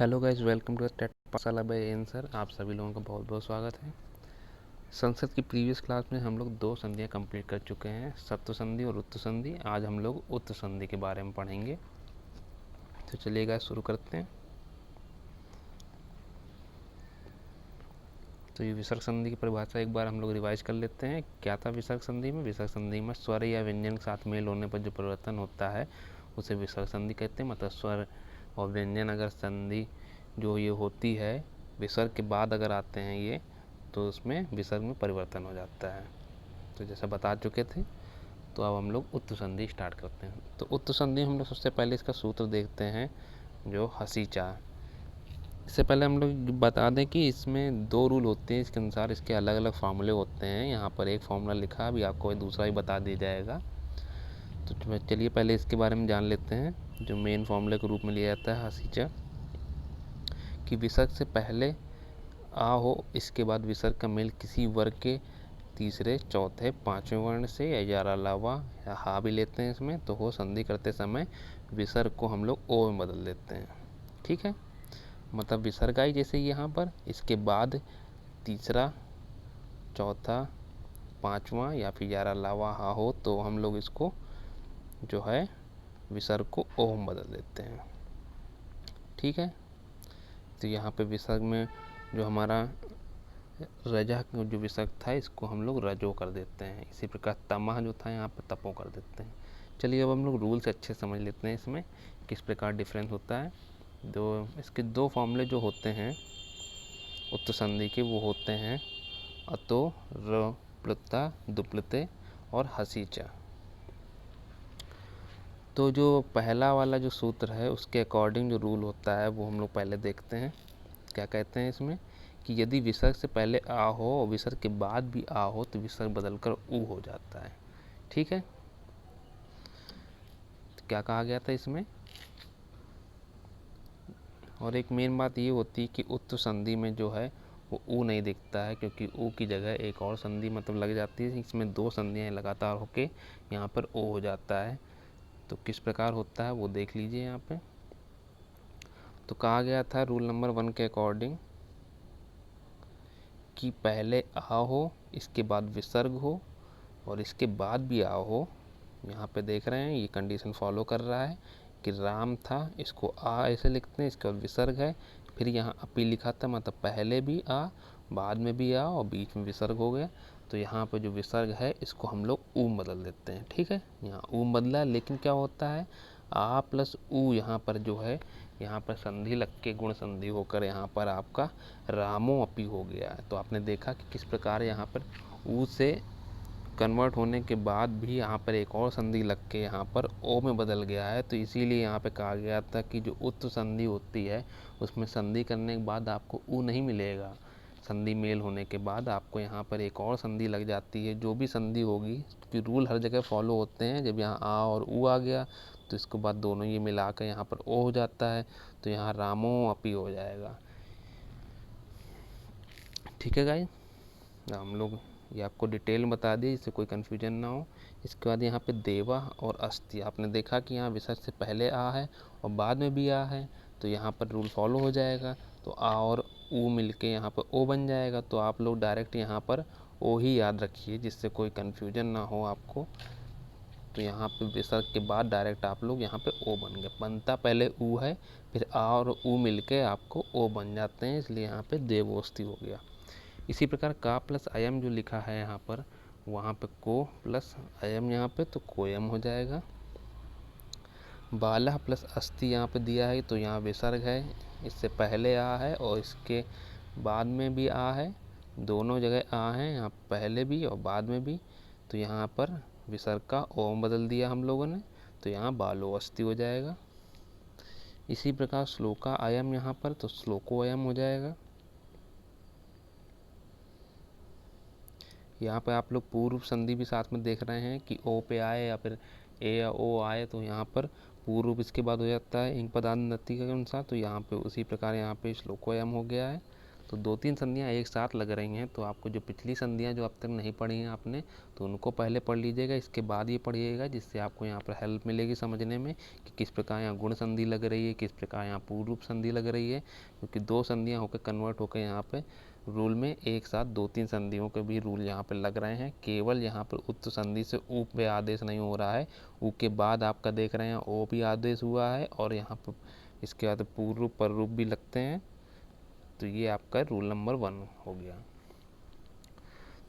Hello guys, welcome to TET Pathshala by N sir. आप सभी लोगों का बहुत बहुत स्वागत है। संस्कृत की प्रीवियस क्लास में हम लोग दो संधियाँ कंप्लीट कर चुके हैं, सत्व संधि और उत्त संधि। आज हम लोग उत्त संधि के बारे में पढ़ेंगे। तो चलिए गाइस शुरू करते हैं। तो ये विसर्ग संधि की परिभाषा एक बार हम लोग रिवाइज कर लेते हैं। क्या था विसर्ग संधि में? विसर्ग संधि में स्वर या व्यंजन के साथ मेल होने पर जो परिवर्तन होता है उसे विसर्ग संधि कहते हैं। मतलब स्वर और व्यंजन अगर संधि जो ये होती है विसर्ग के बाद अगर आते हैं ये, तो उसमें विसर्ग में परिवर्तन हो जाता है। तो जैसा बता चुके थे, तो अब हम लोग उत्त संधि स्टार्ट करते हैं। तो उत्त संधि हम लोग सबसे पहले इसका सूत्र देखते हैं, जो हसीचा। इससे पहले हम लोग बता दें कि इसमें दो रूल होते हैं, इसके अनुसार इसके अलग अलग फार्मूले होते हैं। यहाँ पर एक फार्मूला लिखा, अभी आपको दूसरा भी बता दिया जाएगा। तो चलिए पहले इसके बारे में जान लेते हैं। जो मेन फार्मूले के रूप में लिया जाता है हसीचा, कि विसर्ग से पहले आ हो, इसके बाद विसर्ग का मेल किसी वर्ग के तीसरे, चौथे, पाँचवें वर्ण से या अलावा या हा भी लेते हैं इसमें, तो हो संधि करते समय विसर्ग को हम लोग ओ में बदल देते हैं। ठीक है, मतलब विसर्ग आई जैसे यहाँ पर, इसके बाद तीसरा, चौथा, पाँचवा या फिर अलावा हा हो, तो हम लोग इसको जो है विसर्ग को ओ में बदल देते हैं। ठीक है, तो यहाँ पे विसर्ग में जो हमारा रजा जो विसर्ग था, इसको हम लोग रजो कर देते हैं। इसी प्रकार तमह जो था यहाँ पे तपो कर देते हैं। चलिए अब हम लोग रूल से अच्छे समझ लेते हैं इसमें किस प्रकार डिफरेंस होता है। इसके दो फॉर्मूले जो होते हैं उत्त संधि के, वो होते हैं अतो, र, प्लुता, दुप्लते और हसीचा। तो जो पहला वाला जो सूत्र है उसके अकॉर्डिंग जो रूल होता है वो हम लोग पहले देखते हैं। क्या कहते हैं इसमें, कि यदि विसर्ग से पहले आ हो और विसर्ग के बाद भी आ हो, तो विसर्ग बदलकर उ हो जाता है। ठीक है, तो क्या कहा गया था इसमें। और एक मेन बात ये होती है कि उत्त संधि में जो है वो उ नहीं दिखता है, क्योंकि उ की जगह एक और संधि मतलब लग जाती है। इसमें दो संधियाँ लगातार होके यहाँ पर ओ हो जाता है। तो किस प्रकार होता है वो देख लीजिए यहाँ पे। तो कहा गया था रूल नंबर 1 के अकॉर्डिंग कि पहले आ हो, इसके बाद विसर्ग हो और इसके बाद भी आ हो। यहाँ पे देख रहे हैं ये कंडीशन फॉलो कर रहा है कि राम था, इसको आ ऐसे लिखते हैं, इसके बाद विसर्ग है, फिर यहाँ अपी लिखा था, मतलब पहले भी आ, बाद में भी आ और बीच में विसर्ग हो गया। तो यहाँ पे जो विसर्ग है इसको हम लोग ऊ बदल देते हैं। ठीक है, यहाँ ऊ बदला, लेकिन क्या होता है आ प्लस ऊ यहाँ पर जो है, यहाँ पर संधि लग के गुण संधि होकर यहाँ पर आपका रामो अपी हो गया है। तो आपने देखा कि किस प्रकार यहाँ पर ऊ से कन्वर्ट होने के बाद भी यहाँ पर एक और संधि लग के यहाँ पर ओ में बदल गया है। तो इसीलिए यहाँ पे कहा गया था कि जो उत्त संधि होती है उसमें संधि करने के बाद आपको ऊ नहीं मिलेगा। संधि मेल होने के बाद आपको यहाँ पर एक और संधि लग जाती है। जो भी संधि होगी, क्योंकि रूल हर जगह फॉलो होते हैं, जब यहाँ आ और ऊ आ गया तो इसके बाद दोनों ये मिला कर यहाँ पर ओ हो जाता है, तो यहाँ रामो अपी हो जाएगा। ठीक है गाइस, हम लोग ये आपको डिटेल में बता दिए जिससे कोई कन्फ्यूजन ना हो। इसके बाद यहाँ पे देवा और अस्थि, आपने देखा कि यहाँ विसर्ग से पहले आ है और बाद में भी आ है, तो यहाँ पर रूल फॉलो हो जाएगा। तो आ और ऊ मिलके यहाँ पर ओ बन जाएगा। तो आप लोग डायरेक्ट यहाँ पर ओ ही याद रखिए, जिससे कोई कन्फ्यूजन ना हो आपको। तो यहाँ पे विसर्ग के बाद डायरेक्ट आप लोग यहाँ पे ओ बन गए, बनता पहले ऊ है, फिर आ और ऊ मिलके आपको ओ बन जाते हैं, इसलिए यहाँ पे देवोस्ति हो गया। इसी प्रकार का प्लस अयम जो लिखा है यहाँ पर, वहाँ पे को प्लस अयम यहाँ पे, तो कोयम हो जाएगा। बाला प्लस अस्थि यहाँ पे दिया है, तो यहाँ विसर्ग है, इससे पहले आ है और इसके बाद में भी आ है, दोनों जगह आ है, यहाँ पहले भी और बाद में भी। तो यहाँ पर विसर्ग का ओम बदल दिया हम लोगों ने, तो यहाँ बालो अस्थि हो जाएगा। इसी प्रकार श्लोका अयम यहाँ पर, तो श्लोको अयम हो जाएगा। यहाँ पे आप लोग पूर्व संधि भी साथ में देख रहे हैं कि ओ पे आए या फिर ए या ओ आए, तो यहाँ पर पूर्व इसके बाद हो जाता है इंग पदान्नति के अनुसार। तो यहाँ पे उसी प्रकार यहाँ पे श्लोकोयम हो गया है। तो 2-3 संधियाँ एक साथ लग रही हैं, तो आपको जो पिछली संधियाँ जो अब तक नहीं पढ़ी हैं आपने, तो उनको पहले पढ़ लीजिएगा, इसके बाद ये पढ़िएगा, जिससे आपको यहाँ पर हेल्प मिलेगी समझने में कि किस प्रकार यहाँ गुण संधि लग रही है, किस प्रकार यहाँ पूर्व रूप संधि लग रही है, क्योंकि 2 संधियाँ होकर कन्वर्ट होकर यहाँ पे रूल में एक साथ 2-3 संधियों के भी रूल यहाँ पर लग रहे हैं। केवल यहाँ पर उत्त संधि से ऊ पे आदेश नहीं हो रहा है, ऊ के बाद आपका देख रहे हैं ओ भी आदेश हुआ है, और यहाँ पर इसके बाद पूर्व रूप पर रूप भी लगते हैं। तो ये आपका रूल नंबर 1 हो गया।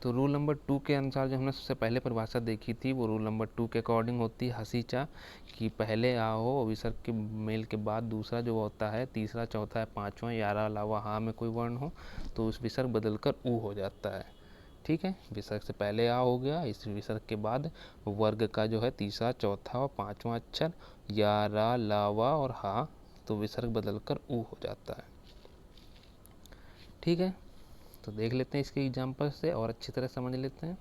तो रूल नंबर 2 के अनुसार जो हमने सबसे पहले परिभाषा देखी थी, वो रूल नंबर 2 के अकॉर्डिंग होती है हसीचा, कि पहले आ हो और विसर्ग के मेल के बाद दूसरा जो होता है, तीसरा, चौथा या पाँचवा यारा अलावा हा में कोई वर्ण हो, तो उस विसर्ग बदलकर ऊ हो जाता है। ठीक है, विसर्ग से पहले आ हो गया, इस विसर्ग के बाद वर्ग का जो है तीसरा, चौथा और पाँचवा अक्षर या, रा, ला, वा और हा, तो विसर्ग बदलकर ऊ हो जाता है। ठीक है, तो देख लेते हैं इसके एग्जाम्पल से और अच्छी तरह समझ लेते हैं।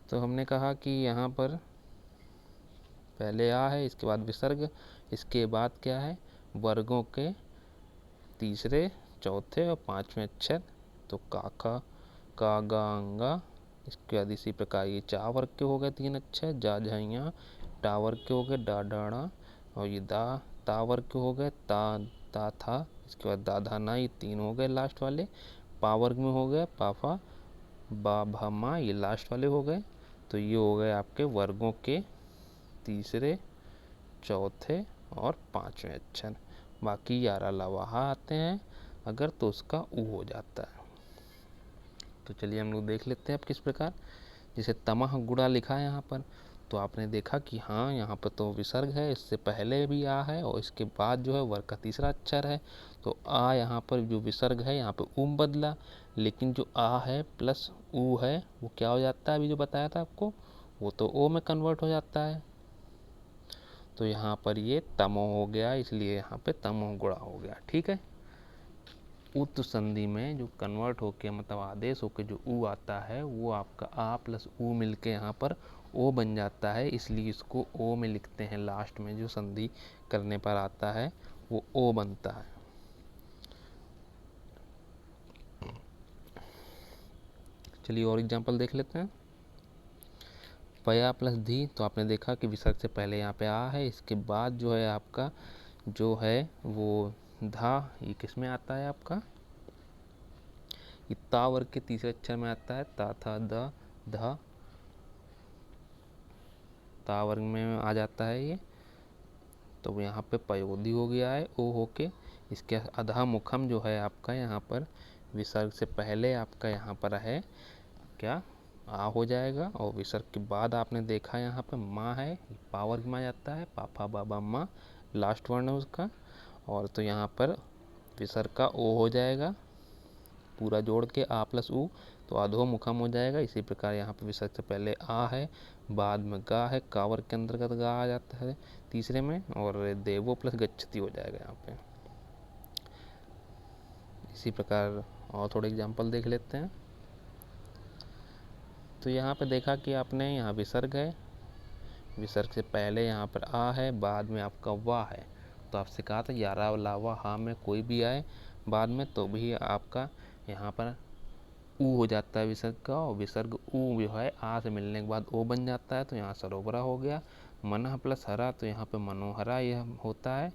तो हमने कहा कि यहाँ पर पहले आ है, इसके बाद विसर्ग, इसके बाद क्या है, वर्गों के तीसरे, चौथे और पाँचवें अक्षर, तो काका, का, गा, अंगा। इसके बाद इसी प्रकार ये चा वर्ग के हो गए 3 अक्षर, जा, झैया, टा वर्ग के हो गए डा, डाड़ा, और ये दा, ता वर्ग के हो गए ता, ता, था। इसके बाद दा, धा, ना, ये 3 हो गए लास्ट वाले। पा वर्ग में हो गए पाफा, बा, भा, मा, ये लास्ट वाले हो गए। तो ये हो गए आपके वर्गों के तीसरे, चौथे और पाँचवें अक्षर। बाकी यारा लवाहा आते हैं अगर, तो उसका ऊ हो जाता है। तो चलिए हम लोग देख लेते हैं अब किस प्रकार। जैसे तमह गुड़ा लिखा है यहाँ पर, तो आपने देखा कि हाँ यहाँ पर तो विसर्ग है, इससे पहले भी आ है और इसके बाद जो है वर्ग का तीसरा अक्षर है। तो आ यहाँ पर जो विसर्ग है यहाँ पर ऊम बदला, लेकिन जो आ है प्लस ऊ है वो क्या हो जाता है, अभी जो बताया था आपको, वो तो ओ में कन्वर्ट हो जाता है। तो यहाँ पर ये तमो हो गया, इसलिए यहाँ पे तमो गुड़ा हो गया। ठीक है, उत्त संधि में जो कन्वर्ट होके मतलब आदेश होके जो ऊ आता है, वो आपका आ प्लस ऊ मिलके यहाँ पर ओ बन जाता है, इसलिए इसको ओ में लिखते हैं। लास्ट में जो संधि करने पर आता है वो ओ बनता है। चलिए और एग्जांपल देख लेते हैं। पया प्लस धी, तो आपने देखा कि विसर्ग से पहले यहाँ पे आ है, इसके बाद जो है आपका जो है वो धा, ये किस में आता है आपका, ये ता वर्ग के तीसरे अक्षर में आता है, ता, था, द, धा, ता वर्ग में आ जाता है ये। तो यहाँ पे पयोधी हो गया है ओ होके। इसके अधा मुखम जो है आपका यहाँ पर विसर्ग से पहले आपका यहाँ पर है क्या, आ हो जाएगा, और विसर्ग के बाद आपने देखा यहाँ पे माँ है, पावर में आ जाता है, पापा, बाबा, माँ लास्ट वर्ण है उसका। और तो यहाँ पर विसर्ग का ओ हो जाएगा, पूरा जोड़ के आ प्लस ऊ, तो अधो मुखम हो जाएगा। इसी प्रकार यहाँ पे विसर्ग से पहले आ है, बाद में गा है, कावर के अंतर्गत गा आ जाता है तीसरे में, और देवो प्लस गच्छति हो जाएगा यहाँ पे। इसी प्रकार और थोड़े एग्जाम्पल देख लेते हैं। तो यहाँ पे देखा कि आपने यहाँ विसर्ग है, विसर्ग से पहले यहाँ पर आ है, बाद में आपका वाह है। तो आपसे कहा था यारा लावा हा में कोई भी आए बाद में, तो भी आपका यहाँ पर ऊ हो जाता है विसर्ग का, और विसर्ग ऊ जो है आ से मिलने के बाद ओ बन जाता है। तो यहाँ सरोवरा हो गया। मनः प्लस हरा, तो यहाँ पे मनोहरा यह होता है।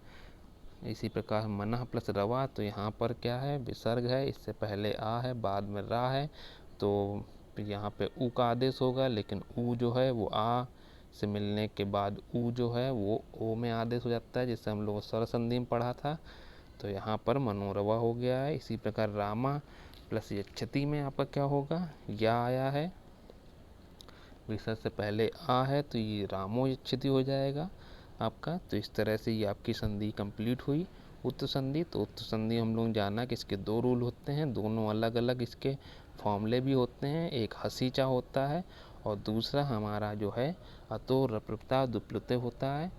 इसी प्रकार मनः प्लस रवा, तो यहाँ पर क्या है, विसर्ग है, इससे पहले आ है, बाद में रा है, तो यहाँ पे ऊ का आदेश होगा, लेकिन ऊ जो है वो आ से मिलने के बाद ऊ जो है वो ओ में आदेश हो जाता है, जिससे हम लोग स्वर संधि में पढ़ा था। तो यहाँ पर मनोरवा हो गया है। इसी प्रकार रामा प्लस यच्छति में आपका क्या होगा, या आया है, विसर्ग से पहले आ है, तो ये रामो यच्छति हो जाएगा आपका। तो इस तरह से ये आपकी संधि कंप्लीट हुई, उत्त संधि। तो उत्त संधि हम लोग जाना कि इसके 2 रूल होते हैं, दोनों अलग अलग इसके फॉर्मूले भी होते हैं। एक हसीचा होता है और दूसरा हमारा जो है अतो रप्रता दुप्लुते होता है।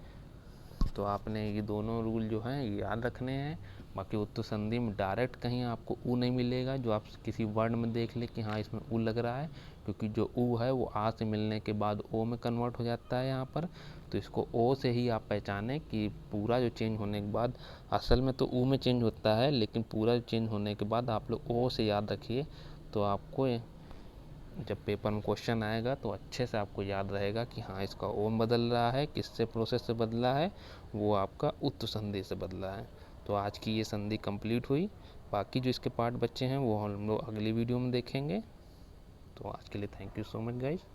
तो आपने ये दोनों रूल जो हैं ये याद रखने हैं। बाकी उत्त संधि में डायरेक्ट कहीं आपको ऊ नहीं मिलेगा, जो आप किसी वर्ण में देख ले कि हाँ इसमें ऊ लग रहा है, क्योंकि जो ऊ है वो आ से मिलने के बाद ओ में कन्वर्ट हो जाता है यहाँ पर। तो इसको ओ से ही आप पहचानें कि पूरा जो चेंज होने के बाद, असल में तो ऊ में चेंज होता है, लेकिन पूरा चेंज होने के बाद आप लोग ओ से याद रखिए, तो आपको जब पेपर में क्वेश्चन आएगा तो अच्छे से आपको याद रहेगा कि हाँ इसका ओम बदल रहा है, किससे प्रोसेस से बदला है, वो आपका उत्त संधि से बदला है। तो आज की ये संधि कंप्लीट हुई। बाकी जो इसके पार्ट बच्चे हैं वो हम लोग अगली वीडियो में देखेंगे। तो आज के लिए thank you so much guys.